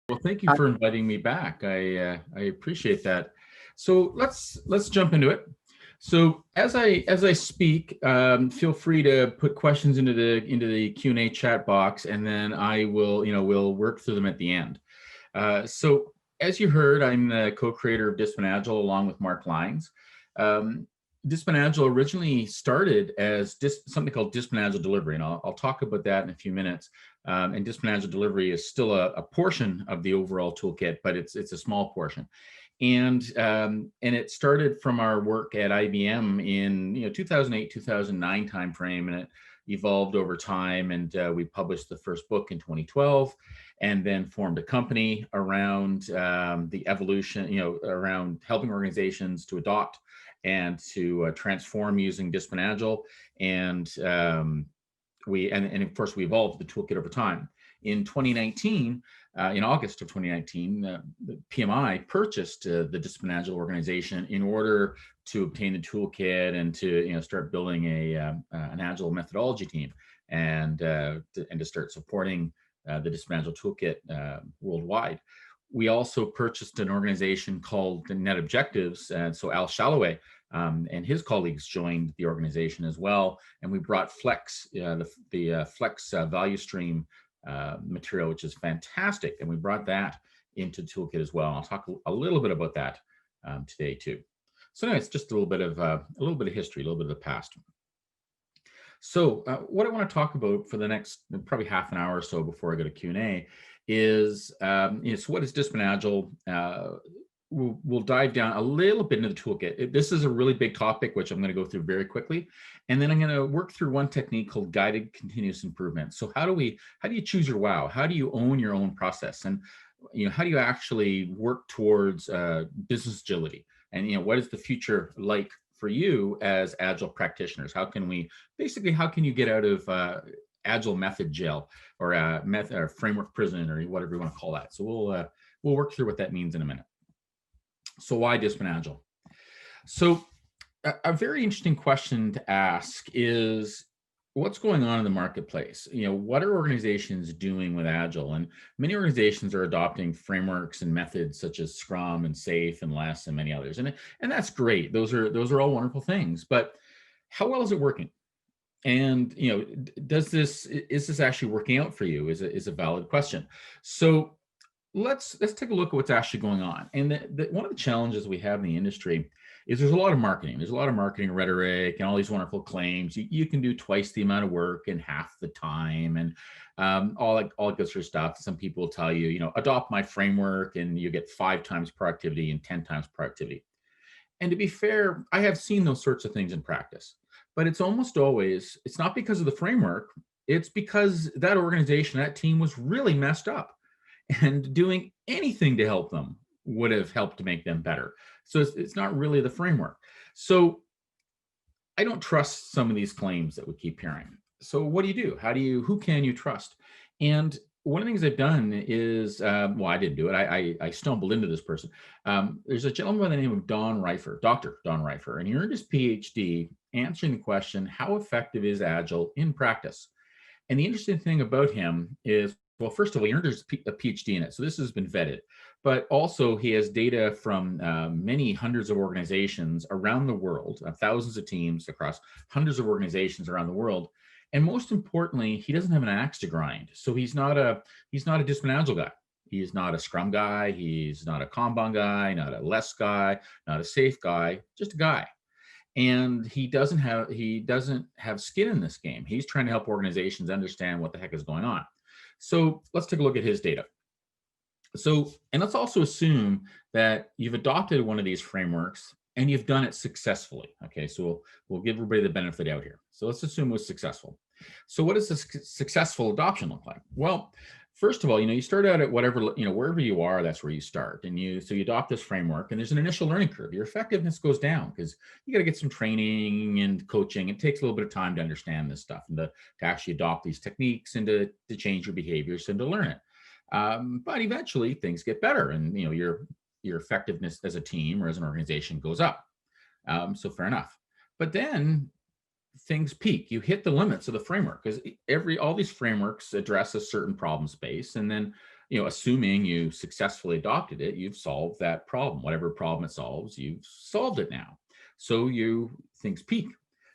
Well, thank you for inviting me back. I appreciate that. So let's jump into it. So as I speak, feel free to put questions into the Q&A chat box, and then I will we'll work through them at the end. So as you heard, I'm the co-creator of Disciplined Agile along with Mark Lyons. Um, Disciplined Agile originally started as something called Disciplined Agile Delivery, and I'll talk about that in a few minutes. And Disciplined Agile Delivery is still a portion of the overall toolkit, but it's a small portion. And it started from our work at IBM in 2008 2009 timeframe, and it evolved over time. And we published the first book in 2012, and then formed a company around the evolution, around helping organizations to adopt and to transform using Disciplined Agile. And and of course we evolved the toolkit over time. In 2019, in August of 2019, the PMI purchased the Disciplined Agile organization in order to obtain the toolkit and to start building an agile methodology team, and to start supporting the Disciplined Agile toolkit worldwide. We also purchased an organization called Net Objectives, and so Al Shalloway and his colleagues joined the organization as well, and we brought Flex, the Flex value stream material, which is fantastic, and we brought that into the toolkit as well. I'll talk a little bit about that today too. So anyway, it's just a little bit of history, a little bit of the past. So what I want to talk about for the next probably half an hour or so before I go to Q&A is so what is Disciplined Agile? We'll dive down a little bit into the toolkit. This is a really big topic, which I'm going to go through very quickly. And then I'm going to work through one technique called guided continuous improvement. So how do you choose your wow? How do you own your own process? And how do you actually work towards business agility? And what is the future like for you as Agile practitioners? How can you get out of Agile method jail, or or framework prison, or whatever you want to call that? So we'll work through what that means in a minute. So why Disciplined Agile? So a very interesting question to ask is, what's going on in the marketplace? What are organizations doing with Agile? And many organizations are adopting frameworks and methods such as Scrum and SAFe and LESS and many others. And that's great. Those are all wonderful things. But how well is it working? And is this actually working out for you? Is a valid question. So let's take a look at what's actually going on. And one of the challenges we have in the industry is there's a lot of marketing. There's a lot of marketing rhetoric and all these wonderful claims. You can do twice the amount of work in half the time, and all good sort of stuff. Some people will tell you, adopt my framework and you get 5 times productivity and 10 times productivity. And to be fair, I have seen those sorts of things in practice, but it's not because of the framework. It's because that organization, that team was really messed up, and doing anything to help them would have helped to make them better. So it's not really the framework. So I don't trust some of these claims that we keep hearing. So what do you do? Who can you trust? And one of the things I've done is, I didn't do it. I stumbled into this person. There's a gentleman by the name of Dr. Don Reifer, and he earned his PhD answering the question, how effective is Agile in practice? And the interesting thing about him is, well, first of all, he earned a PhD in it, so this has been vetted. But also, he has data from many hundreds of organizations around the world, thousands of teams across hundreds of organizations around the world. And most importantly, he doesn't have an axe to grind. So he's not a Disciplined Agile guy. He's not a Scrum guy. He's not a Kanban guy, not a LESS guy, not a SAFe guy, just a guy. And he doesn't have skin in this game. He's trying to help organizations understand what the heck is going on. So let's take a look at his data. So, and let's also assume that you've adopted one of these frameworks and you've done it successfully. Okay, so we'll give everybody the benefit out here. So let's assume it was successful. So what does this successful adoption look like? Well, first of all, you start out at wherever you are, that's where you start. And you adopt this framework, and there's an initial learning curve. Your effectiveness goes down because you got to get some training and coaching. It takes a little bit of time to understand this stuff and to actually adopt these techniques and to change your behaviors and to learn it. But eventually things get better, and your effectiveness as a team or as an organization goes up. So fair enough. But then things peak. You hit the limits of the framework, because all these frameworks address a certain problem space, and then assuming you successfully adopted it, you've solved that problem. Whatever problem it solves, you've solved it now. So things peak.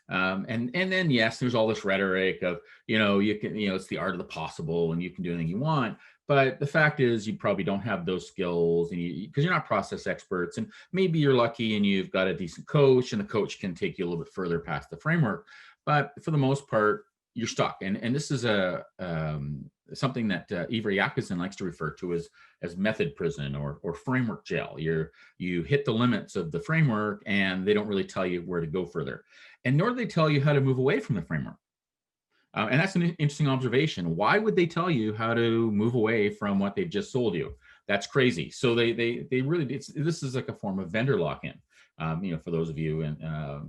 And then yes, there's all this rhetoric of, you can, it's the art of the possible and you can do anything you want. But the fact is, you probably don't have those skills, and because you're not process experts, and maybe you're lucky and you've got a decent coach, and the coach can take you a little bit further past the framework. But for the most part, you're stuck. And this is something that Ivor Yakuzin likes to refer to as method prison or framework jail. You hit the limits of the framework, and they don't really tell you where to go further, and nor do they tell you how to move away from the framework. And that's an interesting observation. Why would they tell you how to move away from what they've just sold you? That's crazy. So they really, this is like a form of vendor lock-in. For those of you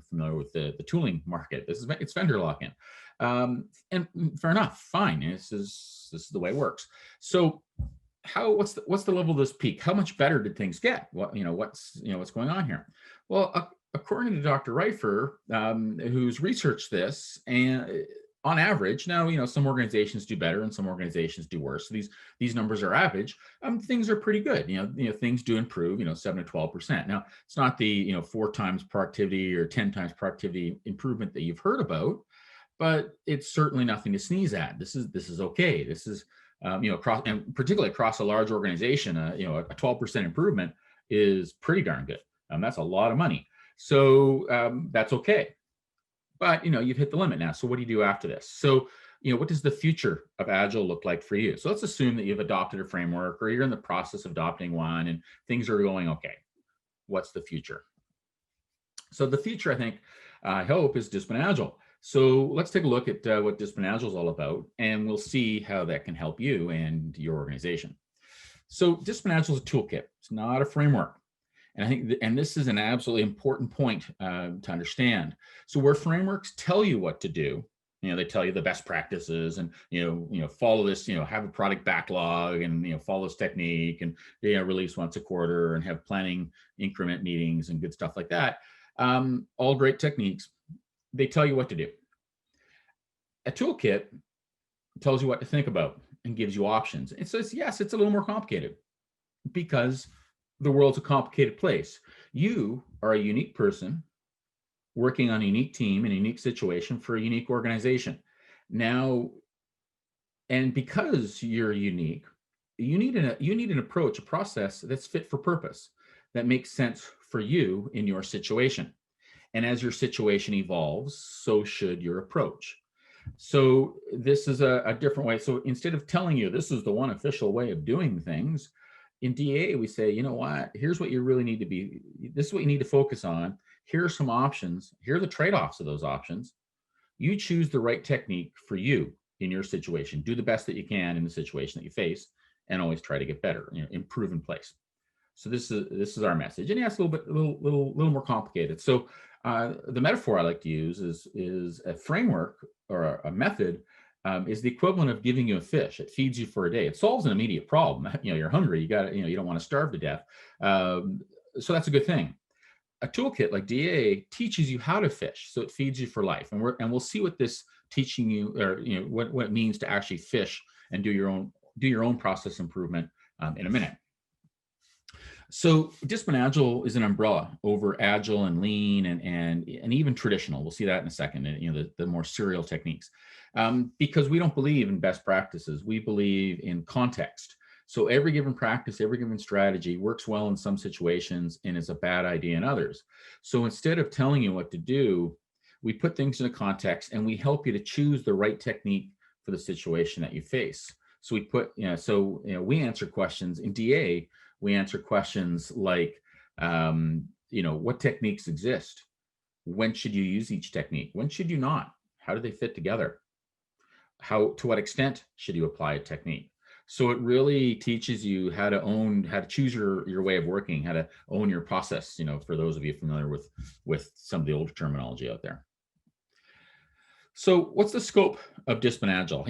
familiar with the tooling market, it's vendor lock-in. And fair enough, fine. This is the way it works. So what's the level of this peak? How much better did things get? What's going on here? Well, according to Dr. Reifer, who's researched this, and on average, now, some organizations do better and some organizations do worse. So these numbers are average. Things are pretty good. Things do improve, 7 to 12%. Now, it's not the, 4 times productivity or 10 times productivity improvement that you've heard about, but it's certainly nothing to sneeze at. This is okay. This is, across, and particularly across a large organization, a 12% improvement is pretty darn good. That's a lot of money. So that's okay. But you've hit the limit now. So what do you do after this? So what does the future of Agile look like for you? So let's assume that you've adopted a framework, or you're in the process of adopting one, and things are going okay. What's the future? So the future, I hope, is Disciplined Agile. So let's take a look at what Disciplined Agile is all about, and we'll see how that can help you and your organization. So Disciplined Agile is a toolkit. It's not a framework. And I think, and this is an absolutely important point to understand. So where frameworks tell you what to do, they tell you the best practices, and follow this, have a product backlog, and follow this technique, and release once a quarter, and have planning increment meetings and good stuff like that. All great techniques. They tell you what to do. A toolkit tells you what to think about and gives you options. It says, yes, it's a little more complicated because the world's a complicated place. You are a unique person working on a unique team in a unique situation for a unique organization. Now, and because you're unique, you need an approach, a process that's fit for purpose, that makes sense for you in your situation. And as your situation evolves, so should your approach. So this is a different way. So instead of telling you this is the one official way of doing things, in DA, we say, what? Here's what you really need to be. This is what you need to focus on. Here are some options. Here are the trade-offs of those options. You choose the right technique for you in your situation. Do the best that you can in the situation that you face, and always try to get better. Improve in place. So this is our message. And yeah, it's a little more complicated. So the metaphor I like to use is a framework or a method is the equivalent of giving you a fish. It feeds you for a day. It solves an immediate problem. You're hungry. You got you don't want to starve to death. So that's a good thing. A toolkit like DA teaches you how to fish, so it feeds you for life. And we'll see what this teaching you, or what it means to actually fish and do your own process improvement in a minute. So Disciplined Agile is an umbrella over Agile and Lean and even traditional. We'll see that in a second. The more serial techniques, because we don't believe in best practices. We believe in context. So every given practice, every given strategy works well in some situations and is a bad idea in others. So instead of telling you what to do, we put things in a context and we help you to choose the right technique for the situation that you face. So we answer questions in DA. We answer questions like, what techniques exist? When should you use each technique? When should you not? How do they fit together? To what extent should you apply a technique? So it really teaches you how to choose your way of working, how to own your process, for those of you familiar with some of the older terminology out there. So what's the scope of Disciplined Agile?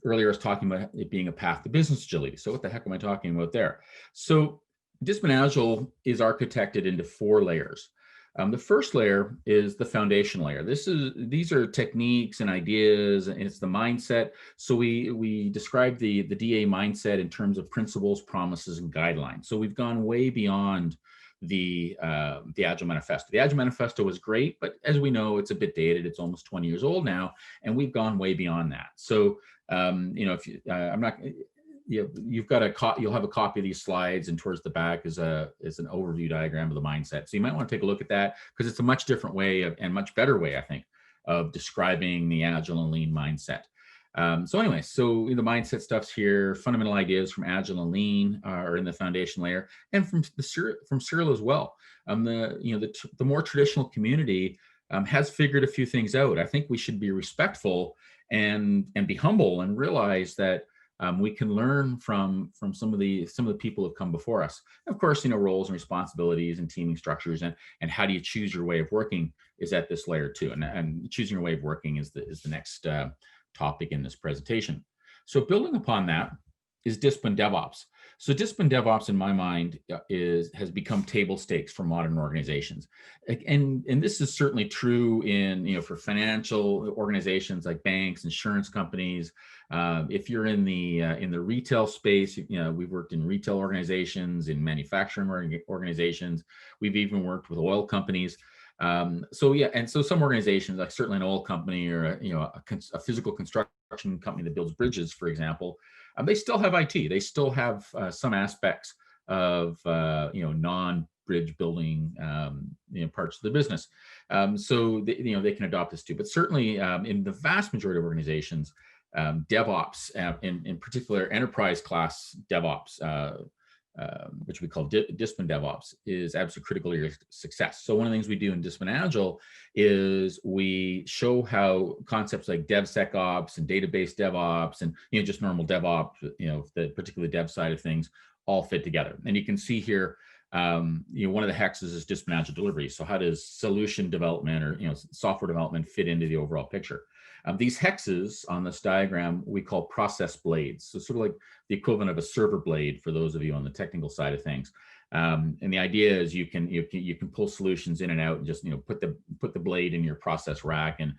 Earlier I was talking about it being a path to business agility. So what the heck am I talking about there? So Disciplined Agile is architected into 4 layers. The first layer is the foundation layer. These are techniques and ideas, and it's the mindset. So we describe the DA mindset in terms of principles, promises, and guidelines. So we've gone way beyond the Agile Manifesto. The Agile Manifesto was great, but as we know, it's a bit dated. It's almost 20 years old now, and we've gone way beyond that. So if you, I'm not. You've got you'll have a copy of these slides, and towards the back is an overview diagram of the mindset. So you might want to take a look at that, because it's a much different way and much better way, I think, of describing the Agile and Lean mindset. So anyway, so the mindset stuff's here. Fundamental ideas from Agile and Lean are in the foundation layer, and from Serial as well. The more traditional community has figured a few things out. I think we should be respectful and be humble and realize that we can learn from some of the people who have come before us. Of course, roles and responsibilities and teaming structures and how do you choose your way of working is at this layer too. And choosing your way of working is the next topic in this presentation. So building upon that is disciplined DevOps. So disciplined DevOps, in my mind, has become table stakes for modern organizations, and this is certainly true for financial organizations like banks, insurance companies. If you're in the retail space, we've worked in retail organizations, in manufacturing organizations. We've even worked with oil companies. So some organizations, like certainly an oil company or a physical construction company that builds bridges, for example, they still have IT. They still have some aspects of non-bridge building parts of the business. So they can adopt this too. But certainly in the vast majority of organizations, DevOps, in particular enterprise class DevOps, which we call disciplined DevOps, is absolutely critical to your success. So one of the things we do in Disciplined Agile is we show how concepts like DevSecOps and database DevOps and just normal DevOps, the particular dev side of things, all fit together. And you can see here, one of the hexes is Disciplined Agile delivery. So how does solution development or software development fit into the overall picture? These hexes on this diagram we call process blades. So sort of like the equivalent of a server blade for those of you on the technical side of things. And the idea is you can pull solutions in and out and just put the blade in your process rack, and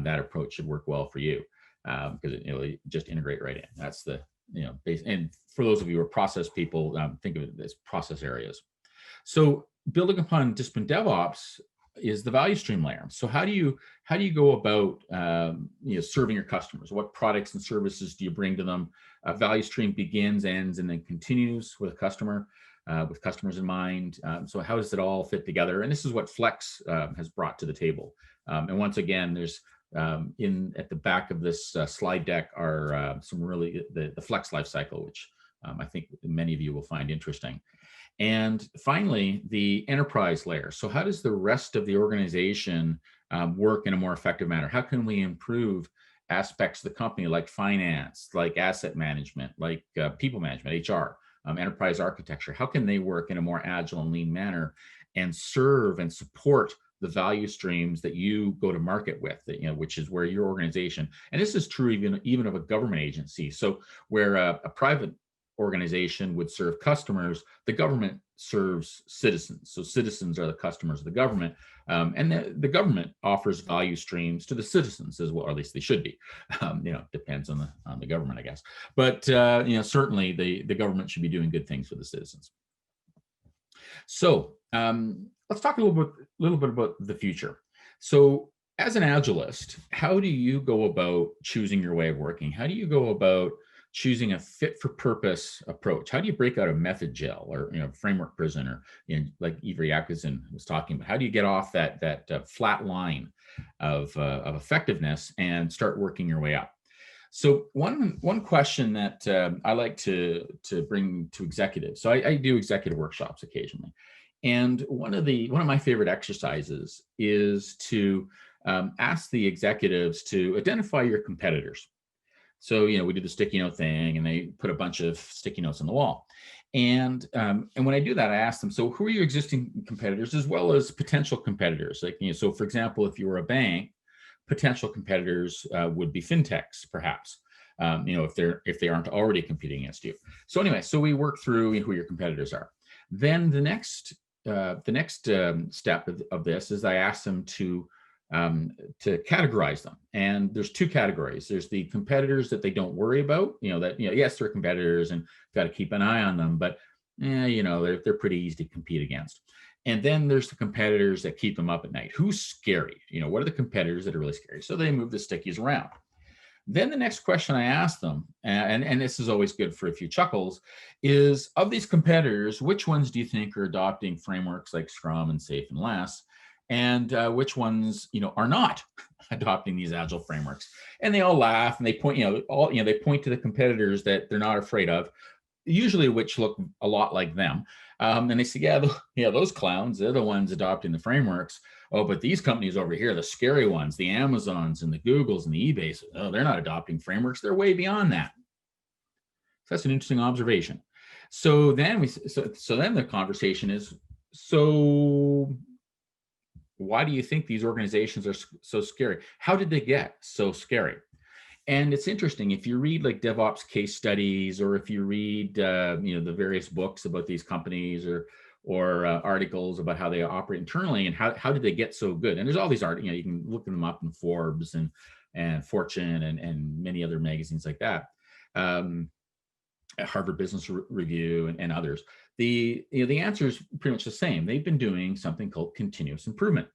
that approach should work well for you because it just integrate right in. That's the base. And for those of you who are process people, think of it as process areas. So building upon disciplined DevOps is the value stream layer. So how do you go about serving your customers? What products and services do you bring to them? Value stream begins, ends, and then continues with a customer, with customers in mind. So how does it all fit together? And this is what Flex has brought to the table. And once again, there's at the back of this slide deck are some really the Flex life cycle, which I think many of you will find interesting. And finally, the enterprise layer. So how does the rest of the organization work in a more effective manner? How can we improve aspects of the company like finance, like asset management, like people management, HR, enterprise architecture? How can they work in a more agile and lean manner and serve and support the value streams that you go to market with, which is where your organization, and this is true even of a government agency. So where a private organization would serve customers, the government serves citizens. So citizens are the customers of the government, and the government offers value streams to the citizens as well, or at least they should be. Depends on the government, I guess. But certainly the government should be doing good things for the citizens. So let's talk a little bit about the future. So as an Agilist, how do you go about choosing your way of working? How do you go about choosing a fit for purpose approach? How do you break out a method gel or framework prison, or like Ivor Yakuzin was talking about? How do you get off that flat line of effectiveness and start working your way up? So one question that I like to bring to executives. So I do executive workshops occasionally, and one of my favorite exercises is to ask the executives to identify your competitors. So, we do the sticky note thing, and they put a bunch of sticky notes on the wall. And when I do that, I ask them, so who are your existing competitors as well as potential competitors? Like, so for example, if you were a bank, potential competitors would be fintechs, perhaps, if they aren't already competing against you. So anyway, so we work through who your competitors are. Then the next step of this is I asked them to categorize them. And there's two categories. There's the competitors that they don't worry about, yes, they're competitors and got to keep an eye on them, but they're pretty easy to compete against. And then there's the competitors that keep them up at night. Who's scary? What are the competitors that are really scary? So they move the stickies around. Then the next question I asked them, and this is always good for a few chuckles, is of these competitors, which ones do you think are adopting frameworks like Scrum and Safe and Less? And which ones, are not adopting these agile frameworks? And they all laugh and they point, they point to the competitors that they're not afraid of, usually which look a lot like them. And they say, those clowns, they're the ones adopting the frameworks. Oh, but these companies over here, the scary ones, the Amazons and the Googles and the eBays, they're not adopting frameworks. They're way beyond that. So that's an interesting observation. So then then the conversation is, so why do you think these organizations are so scary? How did they get so scary? And it's interesting, if you read like DevOps case studies, or if you read the various books about these companies, or articles about how they operate internally and how did they get so good. And there's all these articles, you can look them up in Forbes and Fortune and many other magazines like that. Harvard Business Review and others. The answer is pretty much the same. They've been doing something called continuous improvement.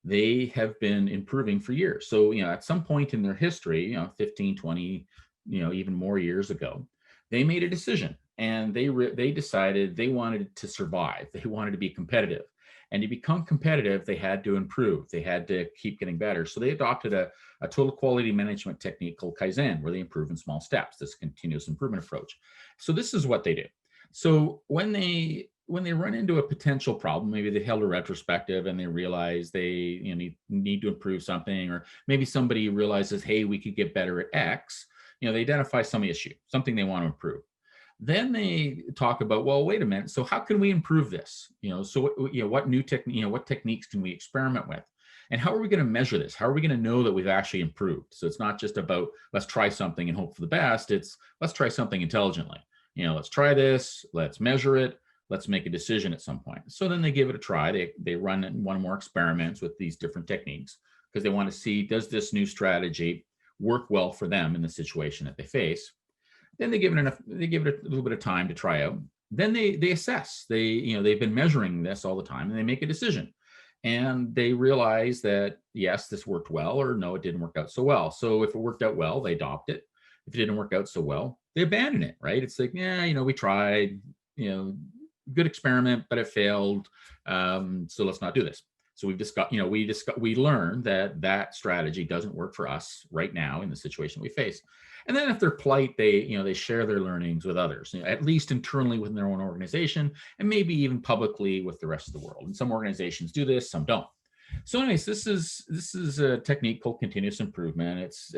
They have been improving for years. So, at some point in their history, 15, 20, even more years ago, they made a decision and they decided they wanted to survive. They wanted to be competitive. And to become competitive, they had to improve. They had to keep getting better. So they adopted a total quality management technique called Kaizen, where they improve in small steps, this continuous improvement approach. So this is what they do. So when they run into a potential problem, maybe they held a retrospective and they realize they need to improve something, or maybe somebody realizes, hey, we could get better at X. They identify some issue, something they want to improve. Then they talk about, well, wait a minute. So how can we improve this? What new technique, what techniques can we experiment with? And how are we going to measure this? How are we going to know that we've actually improved? So it's not just about let's try something and hope for the best. It's let's try something intelligently. Let's try this, let's measure it, let's make a decision at some point. So then they give it a try. They run one or more experiments with these different techniques because they want to see, does this new strategy work well for them in the situation that they face? Then they give it a little bit of time to try out. Then they assess. They've been measuring this all the time, and they make a decision. And they realize that yes, this worked well, or no, it didn't work out so well. So if it worked out well, they adopt it. If it didn't work out so well, they abandon it, right? It's like, we tried, good experiment, but it failed. So let's not do this. So we learned that strategy doesn't work for us right now in the situation we face. And then if they're polite, they share their learnings with others, at least internally within their own organization, and maybe even publicly with the rest of the world. And some organizations do this, some don't. So anyways, this is a technique called continuous improvement. It's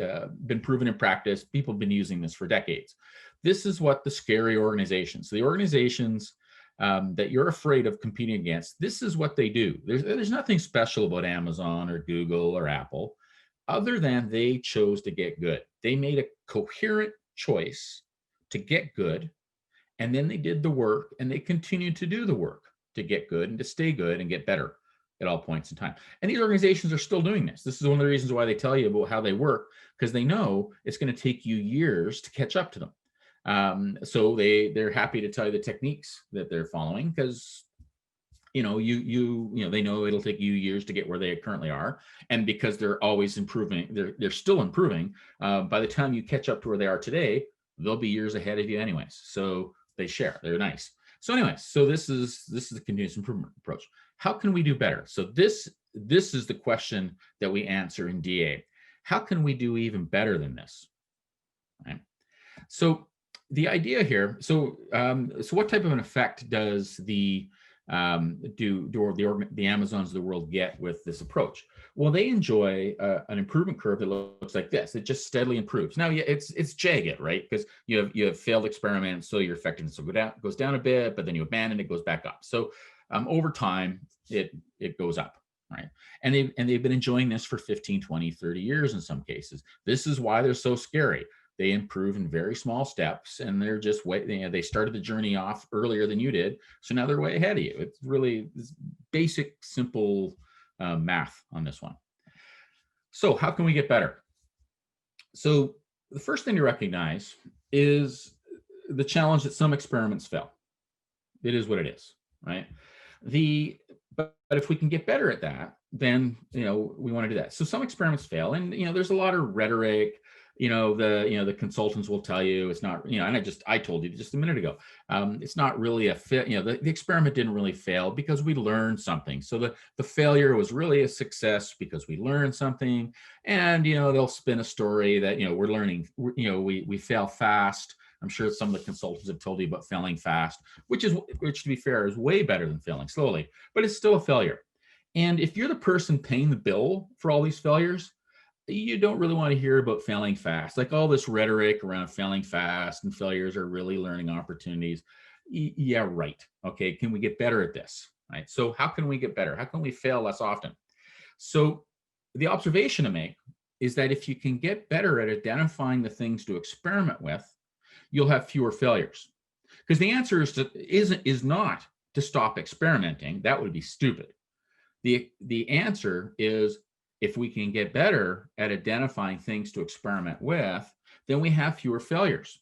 been proven in practice. People have been using this for decades. This is what the scary organizations, the organizations that you're afraid of competing against, this is what they do. There's nothing special about Amazon or Google or Apple, other than they chose to get good. They made a coherent choice to get good, and then they did the work, and they continued to do the work to get good and to stay good and get better at all points in time. And these organizations are still doing this. This is one of the reasons why they tell you about how they work, because they know it's going to take you years to catch up to them. So they're happy to tell you the techniques that they're following, because they know it'll take you years to get where they currently are, and because they're always improving, they're still improving. By the time you catch up to where they are today, they'll be years ahead of you anyways. So they share. They're nice. So anyways, so this is the continuous improvement approach. How can we do better? So this is the question that we answer in DA. How can we do even better than this? Right. So the idea here. So what type of an effect does the Amazons of the world get with this approach? Well, they enjoy an improvement curve that looks like this. It just steadily improves. Now, yeah, it's jagged, right? Because you have failed experiments, so your effectiveness goes down a bit, but then you abandon it, goes back up. So over time, it goes up, right? And they've been enjoying this for 15, 20, 30 years in some cases. This is why they're so scary. They improve in very small steps, and they're just they started the journey off earlier than you did, so now they're way ahead of you. It's really basic, simple math on this one. So how can we get better? So the first thing to recognize is the challenge that some experiments fail. It is what it is, right? But if we can get better at that, then we want to do that. So some experiments fail, and there's a lot of rhetoric. The consultants will tell you it's not, and I told you just a minute ago, it's not really a fit. The experiment didn't really fail because we learned something. So the failure was really a success because we learned something, and they'll spin a story that we're learning. We fail fast. I'm sure some of the consultants have told you about failing fast, which to be fair is way better than failing slowly, but it's still a failure. And if you're the person paying the bill for all these failures, you don't really want to hear about failing fast. Like all this rhetoric around failing fast and failures are really learning opportunities. Yeah, right. Okay, can we get better at this? Right. So how can we get better? How can we fail less often? So the observation to make is that if you can get better at identifying the things to experiment with, you'll have fewer failures. Because the answer is not to stop experimenting. That would be stupid. The answer is, if we can get better at identifying things to experiment with, then we have fewer failures.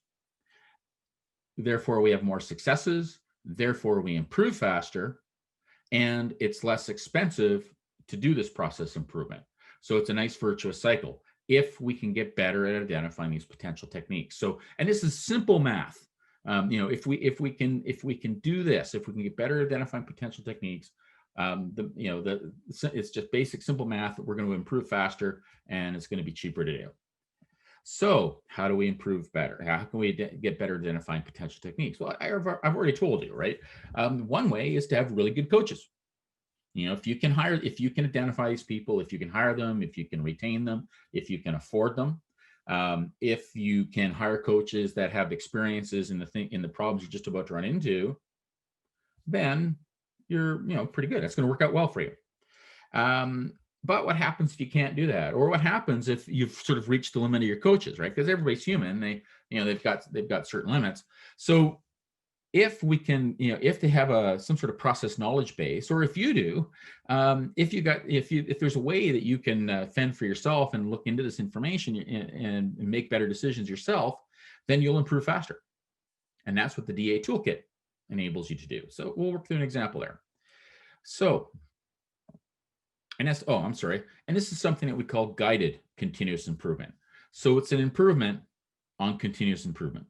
Therefore, we have more successes. Therefore, we improve faster, and it's less expensive to do this process improvement. So it's a nice virtuous cycle if we can get better at identifying these potential techniques. So, and this is simple math. If we can do this, if we can get better at identifying potential techniques, it's just basic, simple math. We're going to improve faster, and it's going to be cheaper to do. So how do we improve better? How can we get better at identifying potential techniques? Well, I've already told you, right? One way is to have really good coaches. If you can identify these people, if you can hire them, if you can retain them, if you can afford them, if you can hire coaches that have experiences in the problems you're just about to run into, then you're pretty good. That's going to work out well for you. But what happens if you can't do that? Or what happens if you've sort of reached the limit of your coaches, right? Because everybody's human. They've got certain limits. So if we can, if they have some sort of process knowledge base, or if you do, if there's a way that you can fend for yourself and look into this information and make better decisions yourself, then you'll improve faster. And that's what the DA toolkit enables you to do. So we'll work through an example there. So, and that's, I'm sorry. And this is something that we call guided continuous improvement. So it's an improvement on continuous improvement,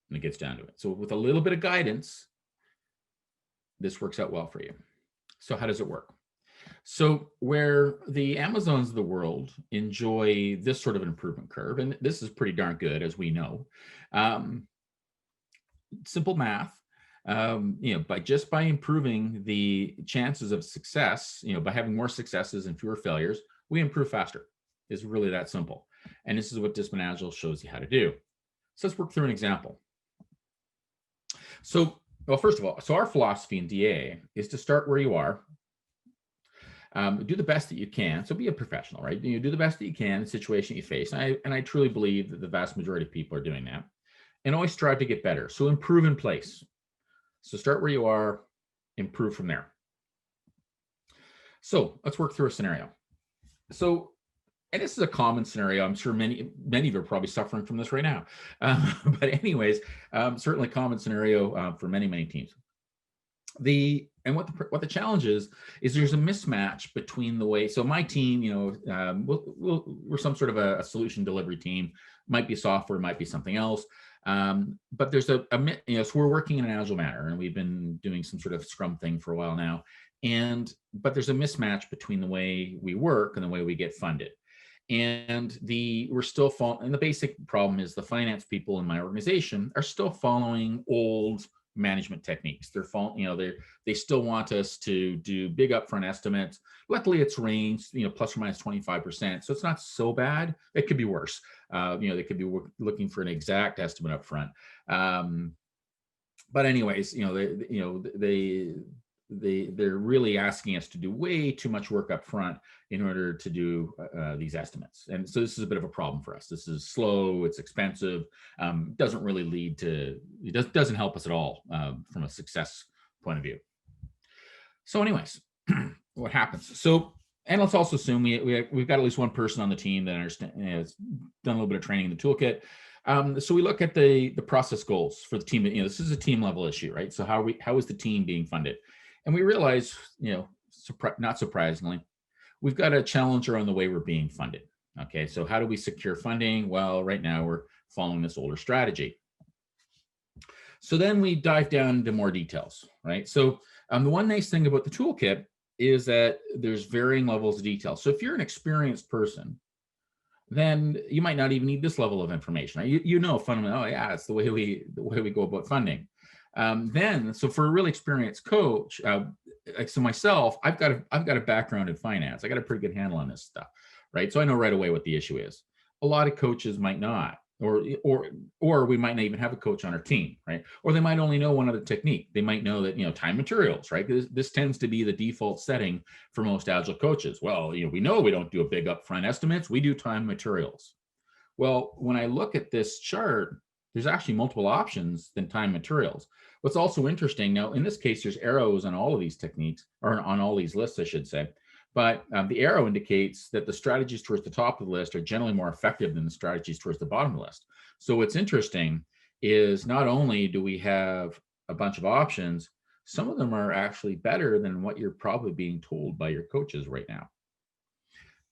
and it gets down to it. So with a little bit of guidance, this works out well for you. So how does it work? So where the Amazons of the world enjoy this sort of an improvement curve, and this is pretty darn good, as we know, simple math, by improving the chances of success, by having more successes and fewer failures, we improve faster. It's really that simple. And this is what Disciplined Agile shows you how to do. So let's work through an example. So, well, first of all, our philosophy in DA is to start where you are, do the best that you can. So be a professional, right? Do the best that you can in the situation you face. And I truly believe that the vast majority of people are doing that. And always strive to get better. So improve in place. So start where you are, improve from there. So let's work through a scenario. So, and this is a common scenario. I'm sure many of you are probably suffering from this right now. But anyways, certainly a common scenario for many teams. What the challenge is there's a mismatch between the way. So my team, we're some sort of a solution delivery team. Might be software, might be something else. But there's so we're working in an agile manner, and we've been doing some sort of Scrum thing for a while now. But there's a mismatch between the way we work and the way we get funded. And we're still following, and the basic problem is the finance people in my organization are still following old management techniques. They still want us to do big upfront estimates. Luckily, it's ranged, plus or minus 25%. So it's not so bad. It could be worse. They could be looking for an exact estimate up front. But anyways, the they're really asking us to do way too much work up front in order to do these estimates. And so this is a bit of a problem for us. This is slow, it's expensive, doesn't really lead to, doesn't help us at all from a success point of view. So anyways, what happens? So, and let's also assume we've got at least one person on the team that has done a little bit of training in the toolkit. So we look at the process goals for the team. This is a team level issue, right? So how is the team being funded? And we realize, not surprisingly, we've got a challenger on the way we're being funded. Okay, so how do we secure funding? Well, right now we're following this older strategy. So then we dive down into more details, right? So the one nice thing about the toolkit is that there's varying levels of detail. So if you're an experienced person, then you might not even need this level of information. Fundamentally, it's the way we go about funding. So for a really experienced coach, so myself, I've got a background in finance. I got a pretty good handle on this stuff, right? So I know right away what the issue is. A lot of coaches might not, or we might not even have a coach on our team, right? Or they might only know one other technique. They might know that, time materials, right? This tends to be the default setting for most Agile coaches. Well, we know we don't do a big upfront estimates. We do time materials. Well, when I look at this chart, there's actually multiple options than time materials. What's also interesting now, in this case, there's arrows on all of these techniques, or on all these lists, I should say. But the arrow indicates that the strategies towards the top of the list are generally more effective than the strategies towards the bottom of the list. So what's interesting is not only do we have a bunch of options, some of them are actually better than what you're probably being told by your coaches right now.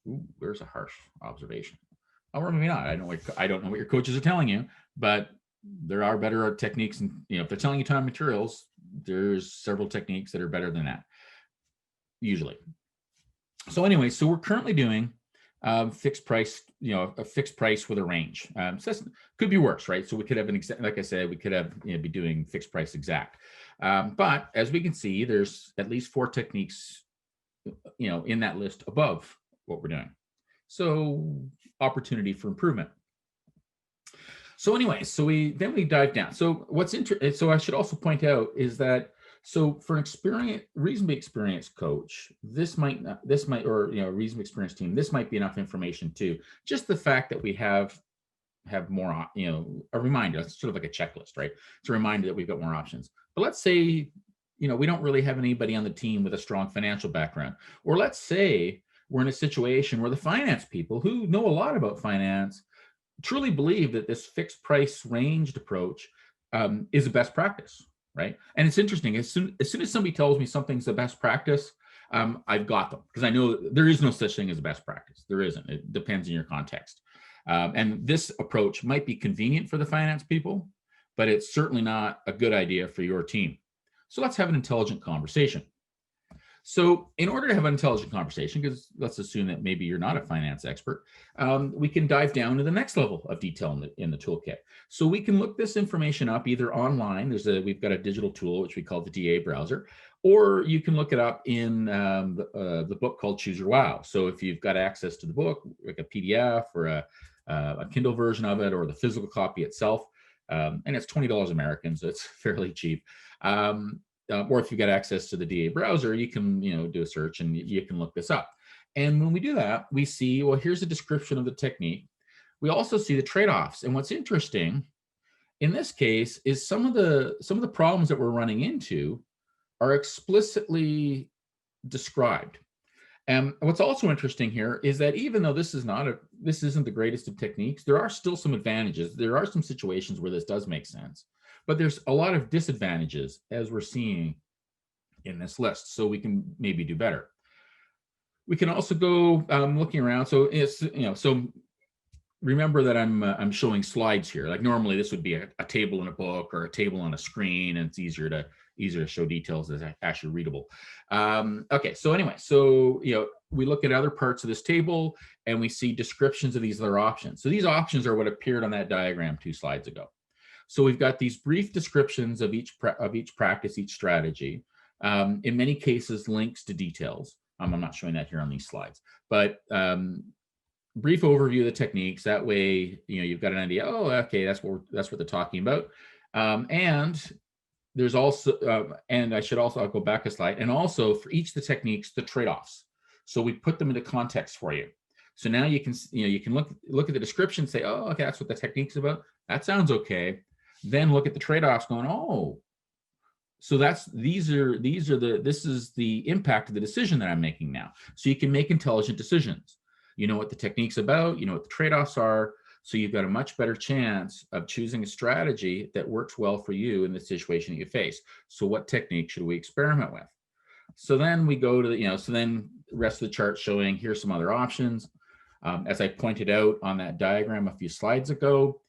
Ooh, there's a harsh observation. Or maybe not. I don't know what your coaches are telling you, but there are better techniques. And if they're telling you time materials, there's several techniques that are better than that, usually. So anyway, so we're currently doing fixed price, a fixed price with a range. So could be worse, right? So we could have like I said, we could have be doing fixed price exact. But as we can see, there's at least 4 techniques, in that list above what we're doing. So opportunity for improvement. So anyway, so we dive down. So so I should also point out is that, so for an reasonably experienced coach, or a reasonably experienced team, this might be enough information too. Just the fact that we have more, a reminder. It's sort of like a checklist, right? It's a reminder that we've got more options. But let's say, we don't really have anybody on the team with a strong financial background, or let's say we're in a situation where the finance people who know a lot about finance truly believe that this fixed price ranged approach is a best practice. Right. And it's interesting. As soon as somebody tells me something's the best practice, I've got them, because I know there is no such thing as a best practice. There isn't. It depends on your context. And this approach might be convenient for the finance people, but it's certainly not a good idea for your team. So let's have an intelligent conversation. So in order to have an intelligent conversation, because let's assume that maybe you're not a finance expert, we can dive down to the next level of detail in the toolkit. So we can look this information up either online. We've got a digital tool, which we call the DA browser, or you can look it up in the book called Choose Your Wow. So if you've got access to the book, like a PDF or a Kindle version of it, or the physical copy itself, and it's $20 American, so it's fairly cheap. Or if you get access to the DA browser, you can do a search and you can look this up. And when we do that, we see, well, here's a description of the technique. We also see the trade-offs. And what's interesting in this case is some of the problems that we're running into are explicitly described. And what's also interesting here is that even though this isn't the greatest of techniques, there are still some advantages. There are some situations where this does make sense. But there's a lot of disadvantages, as we're seeing in this list, so we can maybe do better. We can also go looking around. So it's so remember that I'm showing slides here. Like normally this would be a table in a book or a table on a screen, and it's easier to show details as actually readable. Okay, so anyway, so we look at other parts of this table and we see descriptions of these other options. So these options are what appeared on that diagram 2 slides ago. So we've got these brief descriptions of each practice, each strategy. In many cases, links to details. I'm not showing that here on these slides, but brief overview of the techniques. That way, you've got an idea. Oh, okay, that's what they're talking about. And there's also, and I'll go back a slide, and also for each of the techniques, the trade-offs. So we put them into context for you. So now you can look at the description, say, oh, okay, that's what the technique's about. That sounds okay. Then look at the trade-offs going, oh, so this is the impact of the decision that I'm making now. So you can make intelligent decisions. You know what the technique's about, you know what the trade-offs are. So you've got a much better chance of choosing a strategy that works well for you in the situation that you face. So what technique should we experiment with? So then we go to so then the rest of the chart showing here's some other options. As I pointed out on that diagram a few slides ago,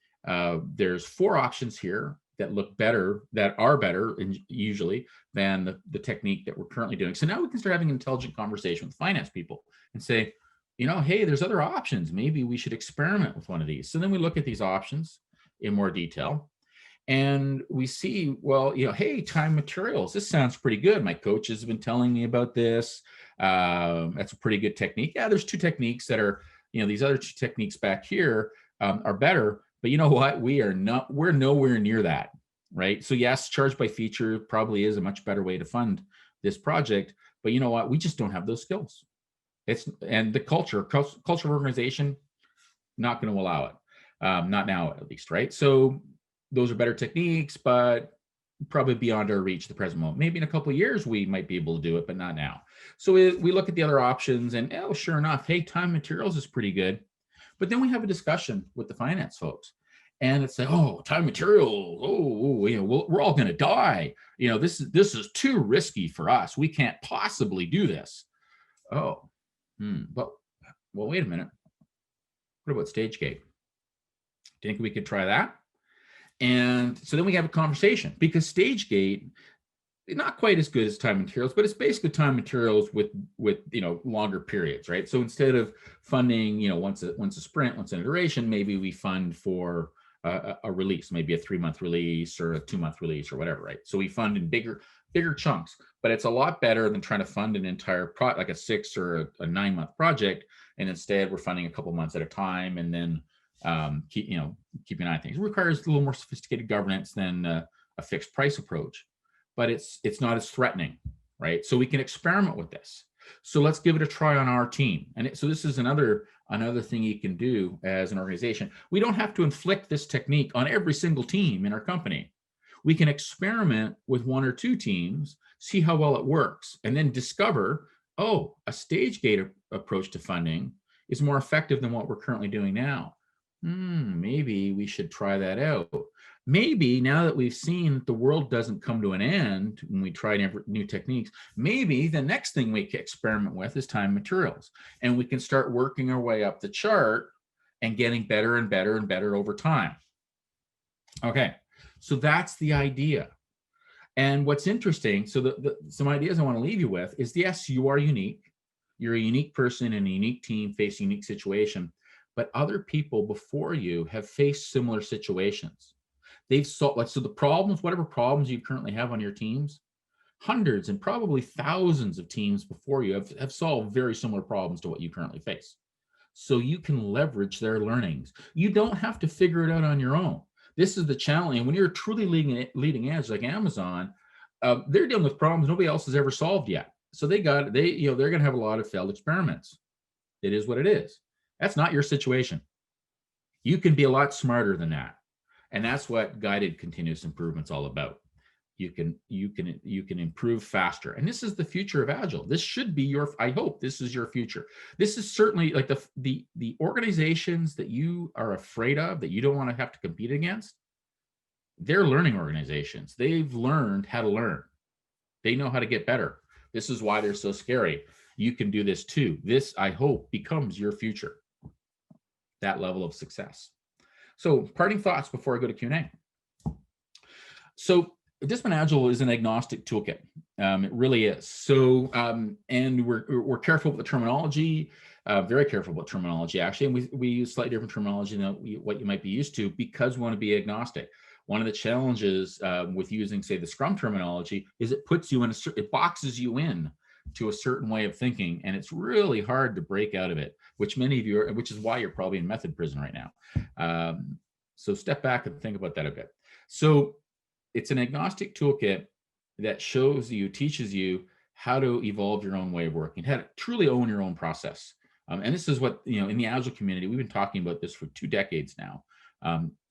there's 4 options here that are better usually than the technique that we're currently doing. So now we can start having an intelligent conversation with finance people and say, hey, there's other options. Maybe we should experiment with one of these. So then we look at these options in more detail. And we see, well, hey, time materials, this sounds pretty good. My coaches have been telling me about this. That's a pretty good technique. Yeah, there's 2 techniques that are, these other 2 techniques back here are better. But you know what? We're nowhere near that, right? So yes, charge by feature probably is a much better way to fund this project. But you know what? We just don't have those skills. And the culture of organization, not going to allow it. Not now, at least, right? So those are better techniques, but probably beyond our reach at the present moment. Maybe in a couple of years, we might be able to do it, but not now. So we look at the other options and, sure enough, hey, time materials is pretty good. But then we have a discussion with the finance folks, and it's like, oh, time materials, we're all going to die. This is too risky for us. We can't possibly do this. Oh, well, wait a minute. What about stage gate? Do you think we could try that? And so then we have a conversation, because stage gate, not quite as good as time materials, but it's basically time materials with longer periods, right? So instead of funding once a sprint, once an iteration, maybe we fund for a release, maybe a 3-month release or a 2-month release or whatever, right? So we fund in bigger chunks, but it's a lot better than trying to fund an entire like a 6 or a 9-month project, and instead we're funding a couple months at a time, and then keeping an eye on things. It requires a little more sophisticated governance than a fixed price approach, but it's not as threatening, right? So we can experiment with this. So let's give it a try on our team. And so this is another thing you can do as an organization. We don't have to inflict this technique on every single team in our company. We can experiment with 1 or 2 teams, see how well it works, and then discover, oh, a stage gate approach to funding is more effective than what we're currently doing now. Maybe we should try that out. Maybe now that we've seen that the world doesn't come to an end when we try new techniques, maybe the next thing we can experiment with is time materials. And we can start working our way up the chart and getting better and better and better over time. Okay, so that's the idea. And what's interesting, so some ideas I want to leave you with is, yes, you are unique. You're a unique person in a unique team facing a unique situation. But other people before you have faced similar situations. They've solved, so the problems, whatever problems you currently have on your teams, hundreds and probably thousands of teams before you have solved very similar problems to what you currently face. So you can leverage their learnings. You don't have to figure it out on your own. This is the challenge. And when you're truly leading edge like Amazon, they're dealing with problems nobody else has ever solved yet. So they're going to have a lot of failed experiments. It is what it is. That's not your situation. You can be a lot smarter than that. And that's what guided continuous improvement's all about. You can improve faster. And this is the future of Agile. This should be I hope this is your future. This is certainly like the organizations that you are afraid of, that you don't want to have to compete against. They're learning organizations. They've learned how to learn. They know how to get better. This is why they're so scary. You can do this too. This, I hope, becomes your future. That level of success. So parting thoughts before I go to Q&A. So Disciplined Agile is an agnostic toolkit. It really is. So, and we're careful with the terminology, very careful about terminology, actually. And we use slightly different terminology than what you might be used to, because we want to be agnostic. One of the challenges with using, say, the Scrum terminology is it puts you in it boxes you in to a certain way of thinking, and it's really hard to break out of it, which many of you are, which is why you're probably in method prison right now. So step back and think about that a bit. So it's an agnostic toolkit that teaches you how to evolve your own way of working, how to truly own your own process. And this is what, in the Agile community, we've been talking about this for 2 decades now.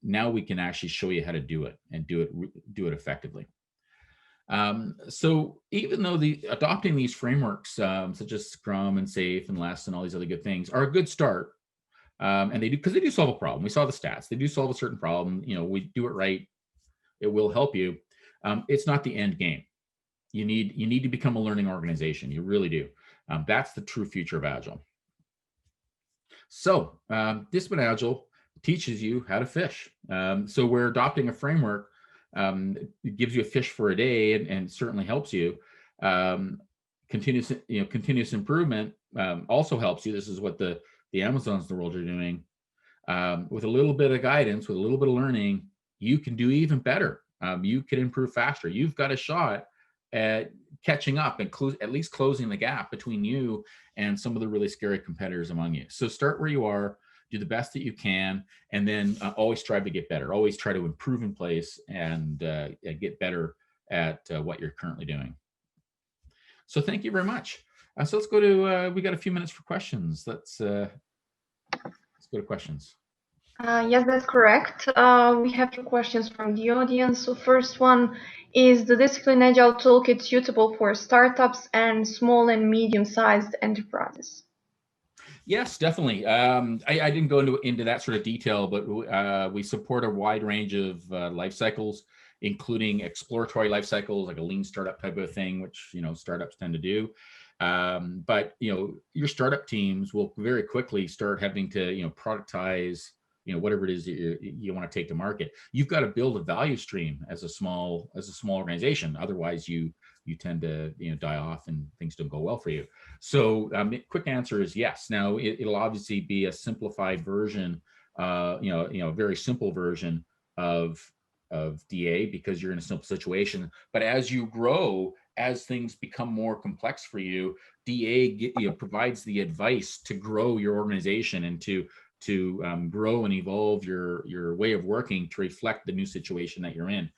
Now we can actually show you how to do it and do it effectively. So even though adopting these frameworks, such as Scrum and Safe and Less and all these other good things, are a good start, and they do solve a problem. We saw the stats; they do solve a certain problem. We do it right, it will help you. It's not the end game. You need to become a learning organization. You really do. That's the true future of Agile. So Disciplined Agile teaches you how to fish. So we're adopting a framework. It gives you a fish for a day and certainly helps you. Continuous improvement also helps you. This is what the Amazons of the world are doing. With a little bit of guidance, with a little bit of learning, you can do even better. You can improve faster. You've got a shot at catching up and at least closing the gap between you and some of the really scary competitors among you. So start where you are, do the best that you can, and then always strive to get better. Always try to improve in place and get better at what you're currently doing. So thank you very much. So let's go to, we got a few minutes for questions. Let's go to questions. Yes, that's correct. We have 2 questions from the audience. So first one, is the Disciplined Agile Toolkit suitable for startups and small and medium-sized enterprises? Yes, definitely. I didn't go into that sort of detail, but we support a wide range of life cycles, including exploratory life cycles, like a lean startup type of thing, which startups tend to do. But your startup teams will very quickly start having to productize whatever it is you want to take to market. You've got to build a value stream as a small organization. Otherwise, you tend to die off and things don't go well for you. So quick answer is yes. Now it'll obviously be a simplified version, very simple version of DA, because you're in a simple situation. But as you grow, as things become more complex for you, DA provides the advice to grow your organization and to grow and evolve your way of working to reflect the new situation that you're in.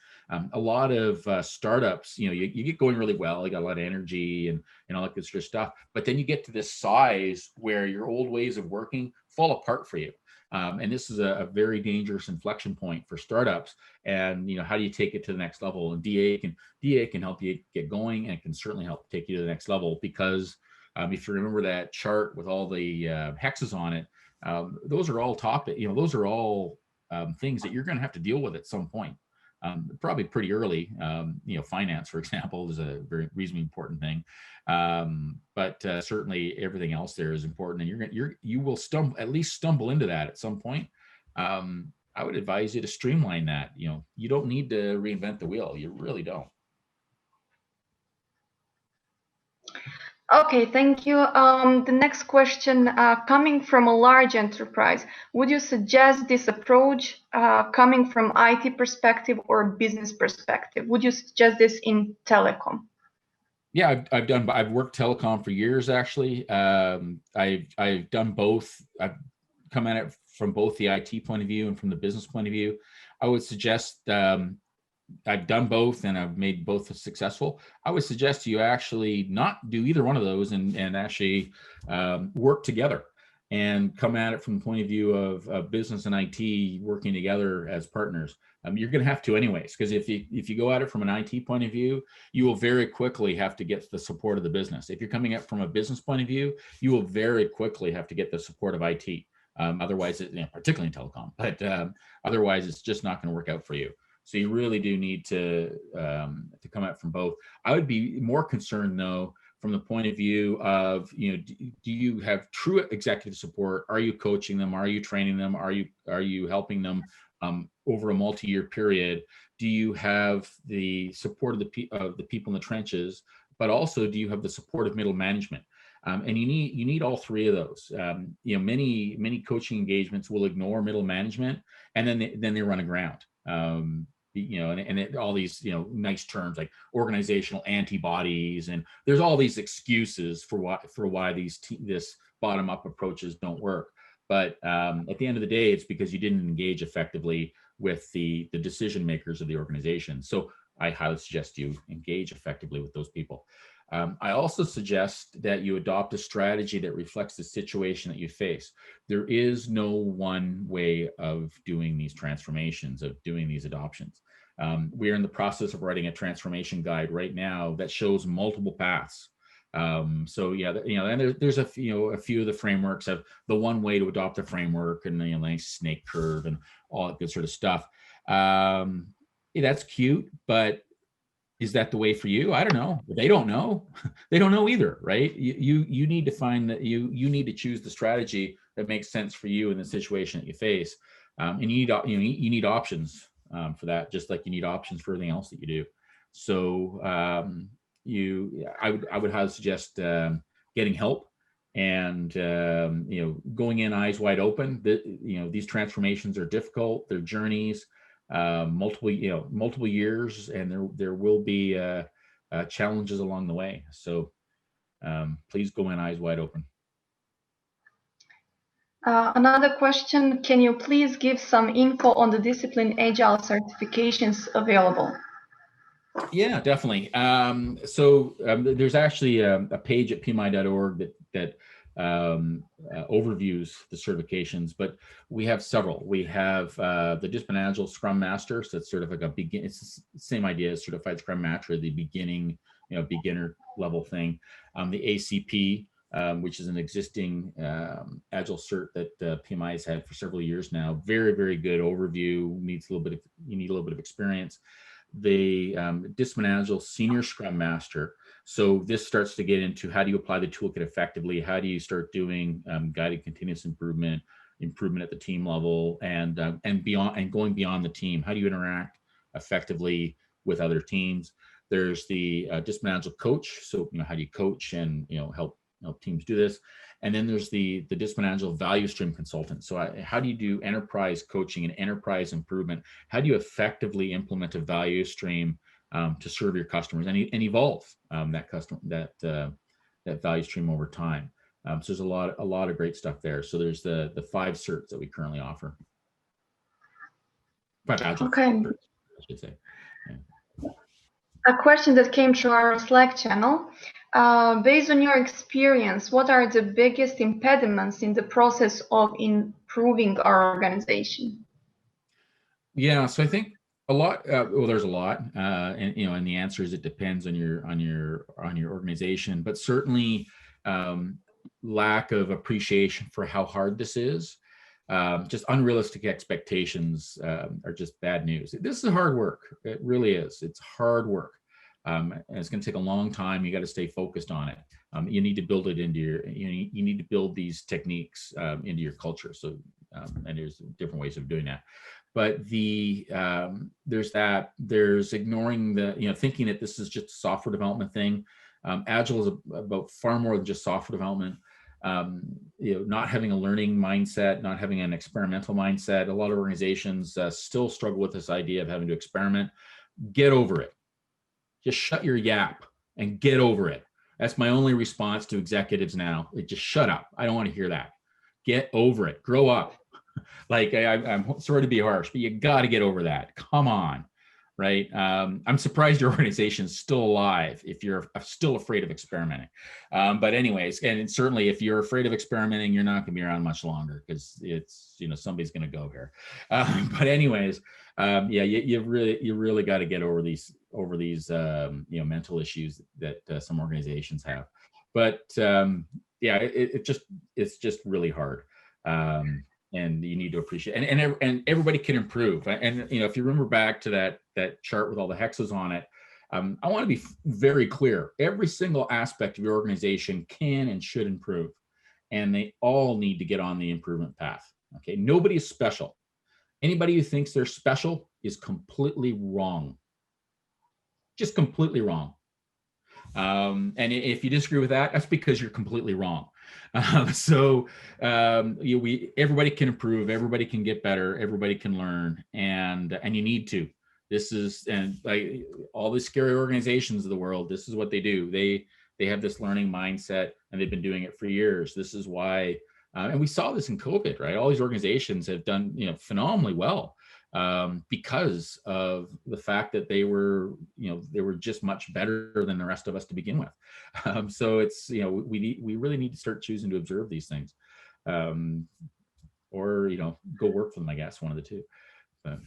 A lot of startups, you get going really well, you got a lot of energy and all that good sort of stuff, but then you get to this size where your old ways of working fall apart for you. And this is a very dangerous inflection point for startups. And how do you take it to the next level? And DA can help you get going, and it can certainly help take you to the next level, because if you remember that chart with all the hexes on it, those are all those are all things that you're going to have to deal with at some point, probably pretty early. Finance, for example, is a very reasonably important thing, but certainly everything else there is important, and you will stumble into that at some point. I would advise you to streamline that. You don't need to reinvent the wheel. You really don't. Okay, thank you. The next question, coming from a large enterprise, would you suggest this approach coming from IT perspective or business perspective? Would you suggest this in telecom? Yeah, I've worked telecom for years, actually. I've done both. I've come at it from both the IT point of view and from the business point of view. I would suggest, I've done both and I've made both successful. I would suggest you actually not do either one of those and actually work together and come at it from the point of view of business and IT working together as partners. You're going to have to anyways, because if you go at it from an IT point of view, you will very quickly have to get the support of the business. If you're coming at from a business point of view, you will very quickly have to get the support of IT. Otherwise, particularly in telecom, but otherwise it's just not going to work out for you. So you really do need to come at from both. I would be more concerned, though, from the point of view of, do you have true executive support? Are you coaching them? Are you training them? Are you helping them over a multi-year period? Do you have the support of the people in the trenches? But also, do you have the support of middle management? And you need all three of those. Many coaching engagements will ignore middle management, and then they run aground. All these nice terms like organizational antibodies, and there's all these excuses for why this bottom up approaches don't work. But at the end of the day, it's because you didn't engage effectively with the decision makers of the organization. So I highly suggest you engage effectively with those people. I also suggest that you adopt a strategy that reflects the situation that you face. There is no one way of doing these transformations, of doing these adoptions. We are in the process of writing a transformation guide right now that shows multiple paths. So yeah, and there's a few of the frameworks of the one way to adopt a framework, and the nice snake curve and all that good sort of stuff. Yeah, that's cute, but is that the way for you? I don't know. They don't know. They don't know either, right? You need to find that you need to choose the strategy that makes sense for you in the situation that you face, and you need options for that, just like you need options for everything else that you do. So I would highly suggest getting help and going in eyes wide open. These transformations are difficult. They're journeys. Multiple years, and there will be challenges along the way. So please go in eyes wide open. Another question, can you please give some info on the Disciplined Agile certifications available? Yeah, definitely. So there's actually a page at pmi.org that overviews the certifications, but we have several. We have the Disciplined Agile Scrum Master, so it's sort of like it's the same idea as Certified Scrum Master, the beginner level thing. The ACP, which is an existing Agile cert that PMI has had for several years now. Very, very good overview. You need a little bit of experience. The Disciplined Agile Senior Scrum Master. So this starts to get into how do you apply the toolkit effectively? How do you start doing guided continuous improvement at the team level, and beyond, and going beyond the team? How do you interact effectively with other teams? There's the Disciplined Agile Coach. So how do you coach and help teams do this? And then there's the Disciplined Agile Value Stream Consultant. So how do you do enterprise coaching and enterprise improvement? How do you effectively implement a value stream to serve your customers and evolve that value stream over time? So there's a lot of great stuff there. So there's the 5 certs that we currently offer. 5 Agile certs, I should say. Yeah. A question that came to our Slack channel. Based on your experience, what are the biggest impediments in the process of improving our organization? Yeah, so I think a lot. Well, there's a lot, and the answer is it depends on your organization, but certainly lack of appreciation for how hard this is. Just unrealistic expectations are just bad news. This is hard work. It really is. It's hard work. And it's going to take a long time. You got to stay focused on it. You need to build it into you need to build these techniques into your culture. So, and there's different ways of doing that. But there's ignoring thinking that this is just a software development thing. Agile is about far more than just software development. Not having a learning mindset, not having an experimental mindset. A lot of organizations still struggle with this idea of having to experiment. Get over it. Just shut your yap and get over it. That's my only response to executives now. Just shut up. I don't want to hear that. Get over it. Grow up. Like I'm sorry to be harsh, but you got to get over that. Come on, right? I'm surprised your organization is still alive if you're still afraid of experimenting. But anyways, and certainly if you're afraid of experimenting, you're not going to be around much longer because it's somebody's going to go here. But anyways, yeah, you really got to get over these mental issues that some organizations have. But yeah, it's just really hard. And you need to appreciate, and everybody can improve. And if you remember back to that chart with all the hexes on it, I want to be very clear. Every single aspect of your organization can and should improve, and they all need to get on the improvement path. Okay, nobody is special. Anybody who thinks they're special is completely wrong. Just completely wrong. And if you disagree with that, that's because you're completely wrong. Everybody can improve, everybody can get better, everybody can learn, and you need to. And like all the scary organizations of the world, this is what they do. They have this learning mindset, and they've been doing it for years. This is why And we saw this in COVID, right? All these organizations have done, you know, phenomenally well because of the fact that they were, you know, they were just much better than the rest of us to begin with. So it's, you know, we really need to start choosing to observe these things, or, you know, go work for them, I guess, one of the two. But.